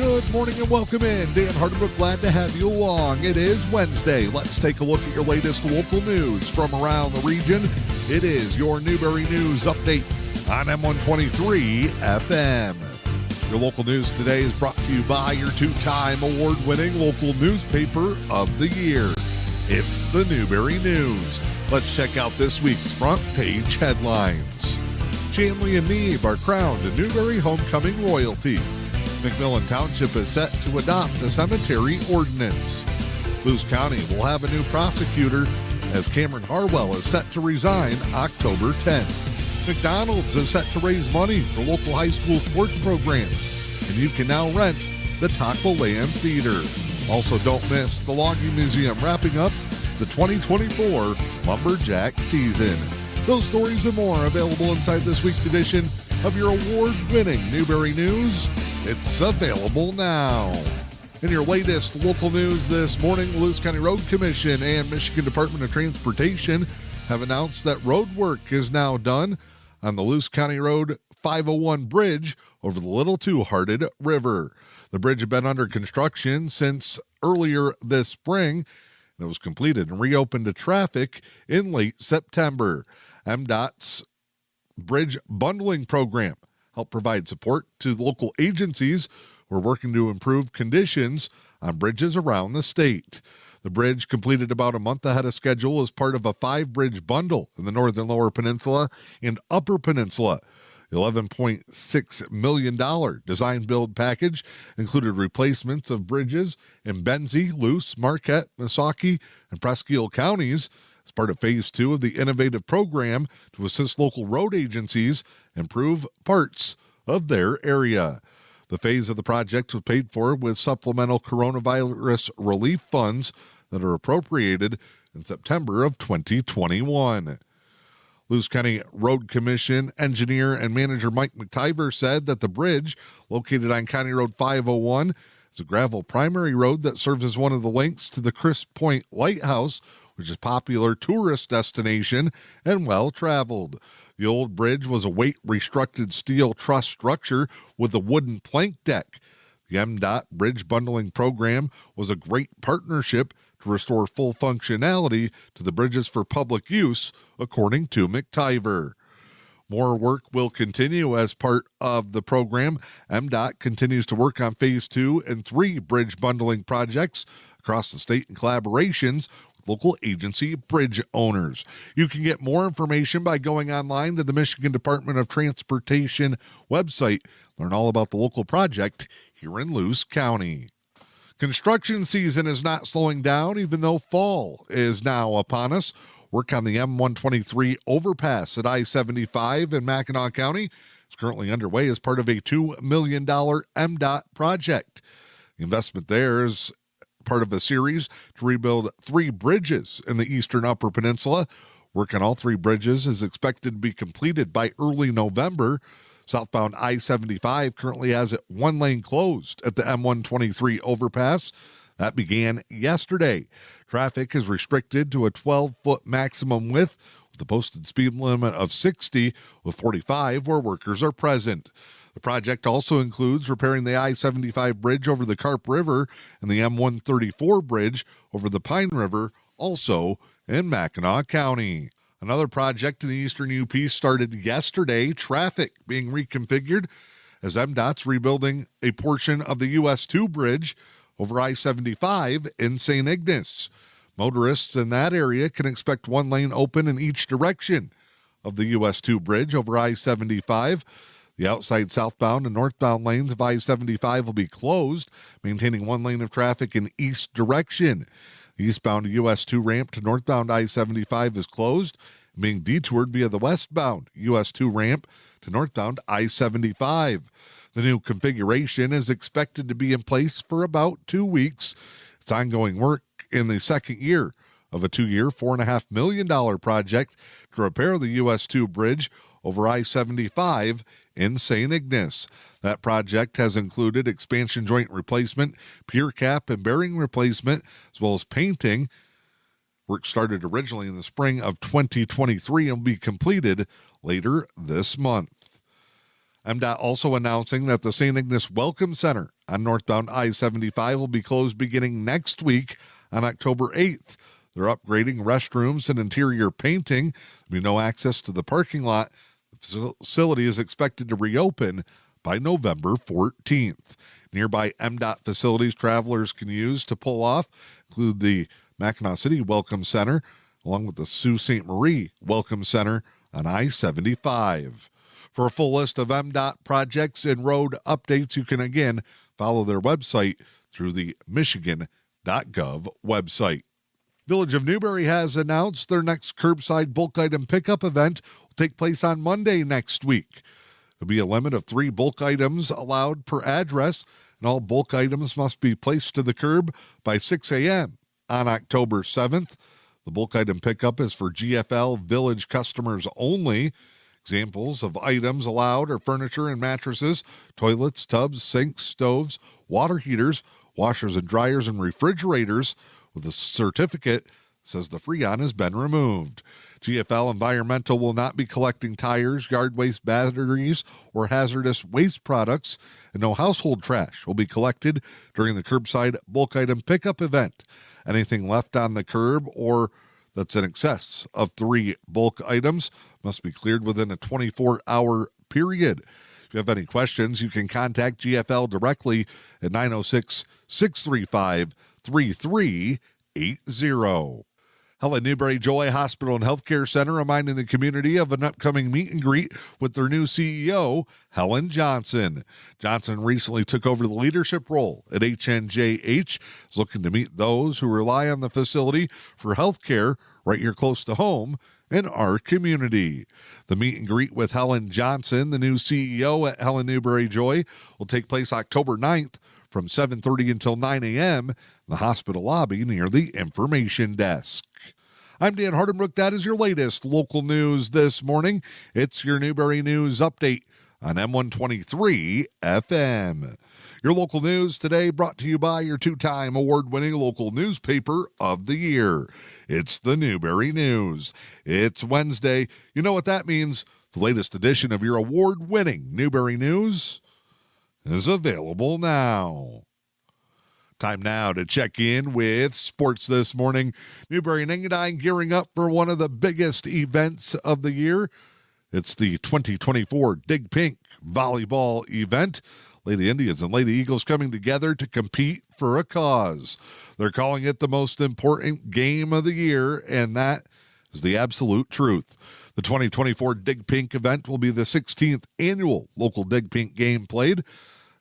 Good morning and welcome in. Dan Hardenbrook, glad to have you along. It is Wednesday. Let's take a look at your latest local news from around the region. It is your Newberry News Update on M123 FM. Your local news today is brought to you by your two-time award-winning local newspaper of the year. It's the Newberry News. Let's check out this week's front page headlines. Shanley and Neeb are crowned a Newberry homecoming royalty. McMillan Township is set to adopt a cemetery ordinance. Lewis County will have a new prosecutor as Cameron Harwell is set to resign October 10th. McDonald's is set to raise money for local high school sports programs, and you can now rent the Taco Land Theater. Also, don't miss the Logging Museum wrapping up the 2024 Lumberjack season. Those stories and more available inside this week's edition of your award-winning Newberry News. It's available now. In your latest local news this morning, the Lewis County Road Commission and Michigan Department of Transportation have announced that road work is now done on the Lewis County Road 501 bridge over the Little Two-Hearted River. The bridge had been under construction since earlier this spring, and it was completed and reopened to traffic in late September. MDOT's Bridge Bundling Program help provide support to local agencies who are working to improve conditions on bridges around the state. The bridge, completed about a month ahead of schedule, is part of a 5-bridge bundle in the northern Lower Peninsula and Upper Peninsula. The $11.6 million design-build package included replacements of bridges in Benzie, Luce, Marquette, Missaukee, and Presque Isle counties as part of Phase 2 of the innovative program to assist local road agencies improve parts of their area. The phase of the project was paid for with supplemental coronavirus relief funds that are appropriated in September of 2021. Lewis County Road Commission engineer and manager Mike McTiver said that the bridge, located on County Road 501, is a gravel primary road that serves as one of the links to the Crisp Point Lighthouse, which is a popular tourist destination and well-traveled. The old bridge was a weight-restricted steel truss structure with a wooden plank deck. The MDOT Bridge Bundling Program was a great partnership to restore full functionality to the bridges for public use, according to McTiver. More work will continue as part of the program. MDOT continues to work on Phase 2 and 3 bridge bundling projects across the state in collaborations with local agency bridge owners. You can get more information by going online to the Michigan Department of Transportation website. Learn all about the local project here in Lewis County. Construction season is not slowing down, even though fall is now upon us. Work on the M123 overpass at I-75 in Mackinac County is currently underway as part of a $2 million MDOT project. The investment there is part of a series to rebuild 3 bridges in the eastern Upper Peninsula. Work on all 3 bridges is expected to be completed by early November. Southbound I-75 currently has 1 lane closed at the M123 overpass. That began yesterday. Traffic is restricted to a 12-foot maximum width with a posted speed limit of 60 with 45 where workers are present. The project also includes repairing the I-75 bridge over the Carp River and the M134 bridge over the Pine River, also in Mackinac County. Another project in the eastern UP started yesterday, traffic being reconfigured as MDOT's rebuilding a portion of the US 2 bridge over I-75 in St. Ignace. Motorists in that area can expect 1 lane open in each direction of the US 2 bridge over I-75. The outside southbound and northbound lanes of I-75 will be closed, maintaining 1 lane of traffic in each direction. The eastbound US 2 ramp to northbound I-75 is closed, being detoured via the westbound US 2 ramp to northbound I-75. The new configuration is expected to be in place for about 2 weeks. It's ongoing work in the second year of a 2-year, $4.5 million project to repair the US 2 bridge over I-75 in St. Ignace. That project has included expansion joint replacement, pier cap and bearing replacement, as well as painting. Work started originally in the spring of 2023 and will be completed later this month. MDOT also announcing that the St. Ignace Welcome Center on northbound I-75 will be closed beginning next week on October 8th. They're upgrading restrooms and interior painting. There'll be no access to the parking lot. The facility is expected to reopen by November 14th. Nearby MDOT facilities travelers can use to pull off include the Mackinac City Welcome Center, along with the Sault Ste. Marie Welcome Center on I-75. For a full list of MDOT projects and road updates, you can again follow their website through the Michigan.gov website. Village of Newberry has announced their next curbside bulk item pickup event will take place on Monday next week. There'll be a limit of 3 bulk items allowed per address, and all bulk items must be placed to the curb by 6 a.m. on October 7th. The bulk item pickup is for GFL Village customers only. Examples of items allowed are furniture and mattresses, toilets, tubs, sinks, stoves, water heaters, washers and dryers, and refrigerators. With a certificate says the Freon has been removed. GFL Environmental will not be collecting tires, yard waste, batteries, or hazardous waste products, and no household trash will be collected during the curbside bulk item pickup event. Anything left on the curb or that's in excess of 3 bulk items must be cleared within a 24-hour period. If you have any questions, you can contact GFL directly at 906-635-3380. Helen Newberry Joy Hospital and Healthcare Center reminding the community of an upcoming meet and greet with their new CEO, Helen Johnson. Johnson recently took over the leadership role at HNJH, is looking to meet those who rely on the facility for healthcare right here close to home in our community. The meet and greet with Helen Johnson, the new CEO at Helen Newberry Joy, will take place October 9th from 7:30 until 9 a.m. in the hospital lobby near the information desk. I'm Dan Hardenbrook. That is your latest local news this morning. It's your Newberry News Update on M123 FM. Your local news today brought to you by your 2-time award-winning local newspaper of the year. It's the Newberry News. It's Wednesday. You know what that means. The latest edition of your award-winning Newberry News is available now. Time now to check in with sports this morning. Newberry and Engadine gearing up for one of the biggest events of the year. It's the 2024 Dig Pink volleyball event. Lady Indians and Lady Eagles coming together to compete for a cause. They're calling it the most important game of the year, and that is the absolute truth. The 2024 Dig Pink event will be the 16th annual local Dig Pink game played.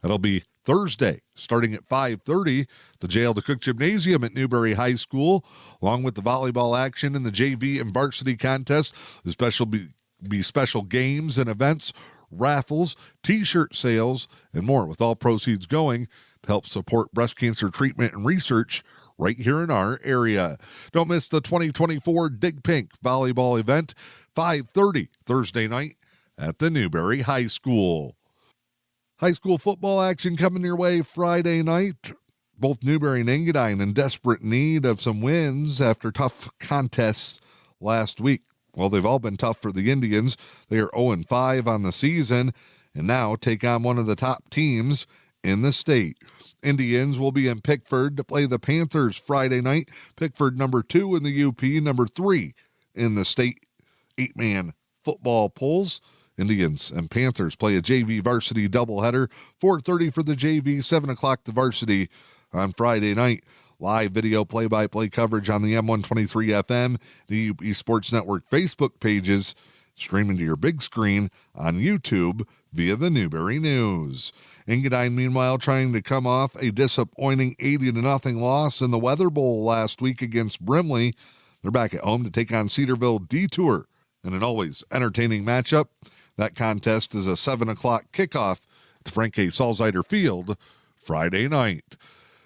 It'll be Thursday, starting at 5:30, the Jail to Cook Gymnasium at Newberry High School, along with the volleyball action and the JV and varsity contest. The special games and events, raffles, t-shirt sales, and more, with all proceeds going to help support breast cancer treatment and research right here in our area. Don't miss the 2024 Dig Pink volleyball event, 5:30 Thursday night at the Newberry High School. High school football action coming your way Friday night. Both Newberry and Engadine in desperate need of some wins after tough contests last week. Well, they've all been tough for the Indians. They are 0-5 on the season and now take on one of the top teams in the state. Indians will be in Pickford to play the Panthers Friday night. Pickford number 2 in the UP, number 3 in the state 8-man football polls. Indians and Panthers play a JV varsity doubleheader, 4:30 for the JV, 7 o'clock the varsity on Friday night. Live video play-by-play coverage on the M123 FM, the UP Sports Network Facebook pages, streaming to your big screen on YouTube via the Newberry News. Engadine, meanwhile, trying to come off a disappointing 80-0 loss in the Weather Bowl last week against Brimley. They're back at home to take on Cedarville Detour in an always entertaining matchup. That contest is a 7 o'clock kickoff at the Frank A. Salzider Field Friday night.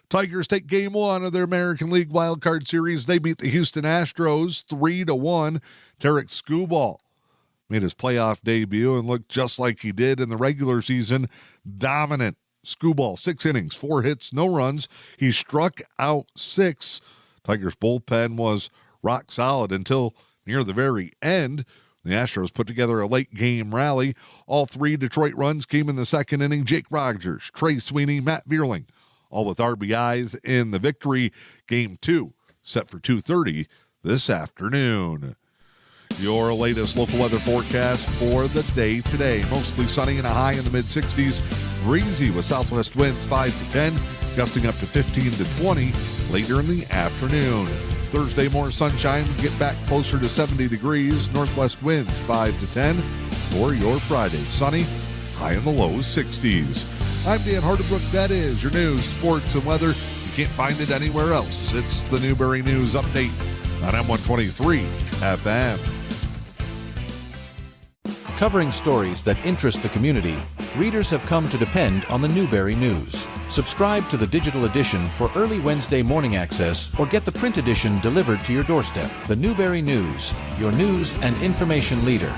Tigers take Game 1 of their American League Wildcard Series. They beat the Houston Astros 3-1. Tarek Skubal made his playoff debut and looked just like he did in the regular season. Dominant. Skubal, 6 innings, 4 hits, no runs. He struck out 6. Tigers bullpen was rock solid until near the very end, The Astros put together a late-game rally. All three Detroit runs came in the second inning. Jake Rogers, Trey Sweeney, Matt Vierling, all with RBIs in the victory. Game 2 set for 2:30 this afternoon. Your latest local weather forecast for the day today. Mostly sunny and a high in the mid-60s. Breezy with southwest winds 5 to 10, gusting up to 15 to 20 later in the afternoon. Thursday, more sunshine. We get back closer to 70 degrees. Northwest winds 5 to 10. For your Friday, sunny, high in the low 60s. I'm Dan Hardenbrook. That is your news, sports, and weather. You can't find it anywhere else. It's the Newberry News Update on M123 FM. Covering stories that interest the community, readers have come to depend on the Newberry News. Subscribe to the digital edition for early Wednesday morning access or get the print edition delivered to your doorstep. The Newberry News, your news and information leader.